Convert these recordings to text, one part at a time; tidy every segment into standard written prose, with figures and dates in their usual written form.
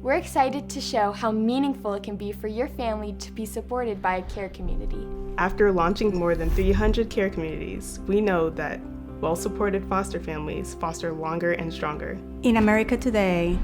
We're excited to show how meaningful it can be for your family to be supported by a care community. After launching more than 300 care communities, we know that well-supported foster families foster longer and stronger. In America today,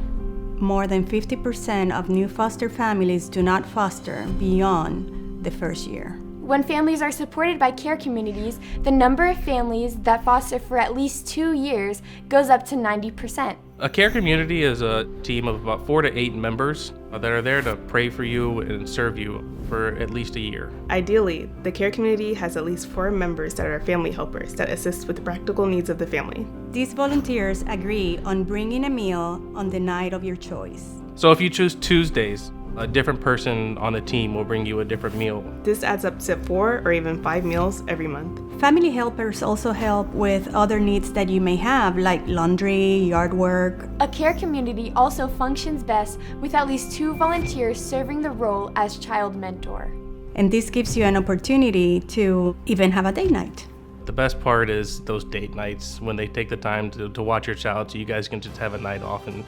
more than 50% of new foster families do not foster beyond the first year. When families are supported by care communities, the number of families that foster for at least 2 years goes up to 90%. A care community is a team of about 4 to 8 members that are there to pray for you and serve you for at least a year. Ideally, the care community has at least 4 members that are family helpers that assist with the practical needs of the family. These volunteers agree on bringing a meal on the night of your choice. So if you choose Tuesdays, a different person on the team will bring you a different meal. This adds up to 4 or even 5 meals every month. Family helpers also help with other needs that you may have, like laundry, yard work. A care community also functions best with at least 2 volunteers serving the role as child mentor. And this gives you an opportunity to even have a date night. The best part is those date nights when they take the time to watch your child so you guys can just have a night off and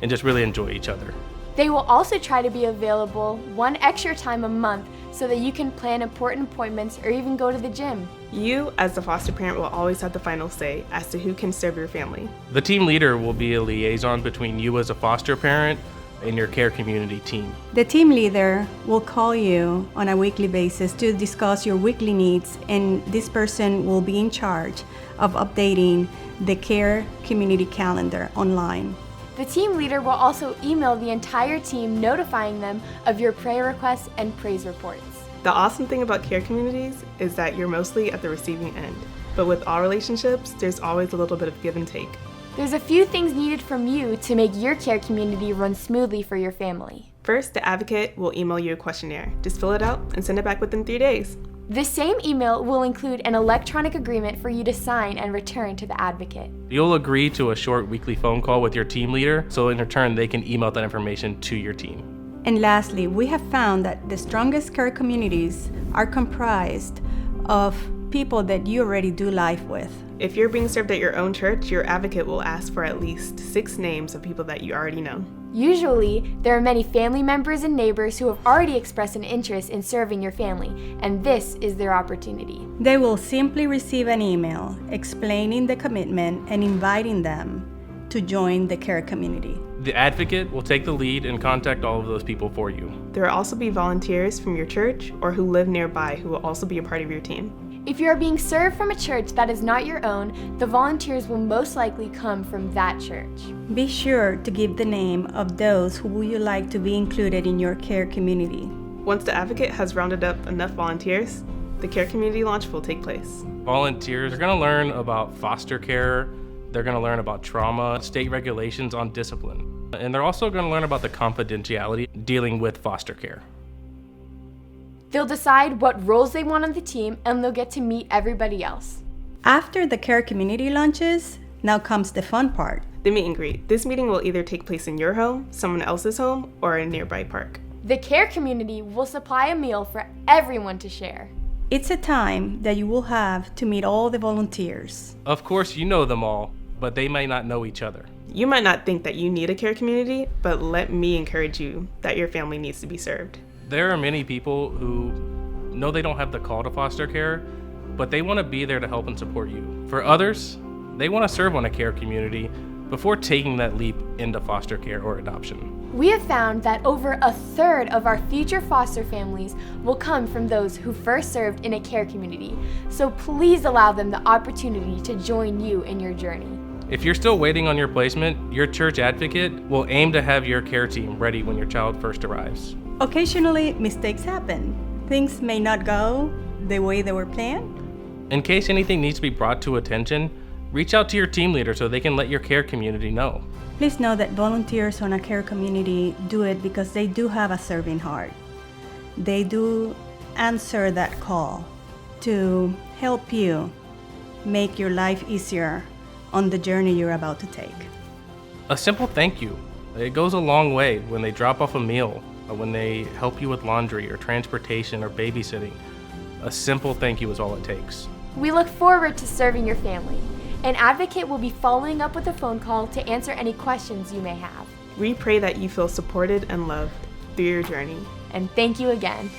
just really enjoy each other. They will also try to be available 1 extra time a month so that you can plan important appointments or even go to the gym. You, as the foster parent, will always have the final say as to who can serve your family. The team leader will be a liaison between you as a foster parent and your care community team. The team leader will call you on a weekly basis to discuss your weekly needs, and this person will be in charge of updating the care community calendar online. The team leader will also email the entire team notifying them of your prayer requests and praise reports. The awesome thing about care communities is that you're mostly at the receiving end. But with all relationships, there's always a little bit of give and take. There's a few things needed from you to make your care community run smoothly for your family. First, the advocate will email you a questionnaire. Just fill it out and send it back within 3 days. This same email will include an electronic agreement for you to sign and return to the advocate. You'll agree to a short weekly phone call with your team leader, so in return they can email that information to your team. And lastly, we have found that the strongest care communities are comprised of people that you already do life with. If you're being served at your own church, your advocate will ask for at least 6 names of people that you already know. Usually, there are many family members and neighbors who have already expressed an interest in serving your family, and this is their opportunity. They will simply receive an email explaining the commitment and inviting them to join the care community. The advocate will take the lead and contact all of those people for you. There will also be volunteers from your church or who live nearby who will also be a part of your team. If you are being served from a church that is not your own, the volunteers will most likely come from that church. Be sure to give the name of those who would you like to be included in your care community. Once the advocate has rounded up enough volunteers, the care community launch will take place. Volunteers are going to learn about foster care, they're going to learn about trauma, state regulations on discipline, and they're also going to learn about the confidentiality dealing with foster care. They'll decide what roles they want on the team, and they'll get to meet everybody else. After the care community launches, now comes the fun part. The meet and greet. This meeting will either take place in your home, someone else's home, or a nearby park. The care community will supply a meal for everyone to share. It's a time that you will have to meet all the volunteers. Of course, you know them all, but they may not know each other. You might not think that you need a care community, but let me encourage you that your family needs to be served. There are many people who know they don't have the call to foster care, but they want to be there to help and support you. For others, they want to serve on a care community before taking that leap into foster care or adoption. We have found that over a third of our future foster families will come from those who first served in a care community, so please allow them the opportunity to join you in your journey. If you're still waiting on your placement, your church advocate will aim to have your care team ready when your child first arrives. Occasionally, mistakes happen. Things may not go the way they were planned. In case anything needs to be brought to attention, reach out to your team leader so they can let your care community know. Please know that volunteers on a care community do it because they do have a serving heart. They do answer that call to help you make your life easier on the journey you're about to take. A simple thank you. It goes a long way when they drop off a meal, or when they help you with laundry or transportation or babysitting. A simple thank you is all it takes. We look forward to serving your family. An advocate will be following up with a phone call to answer any questions you may have. We pray that you feel supported and loved through your journey. And thank you again.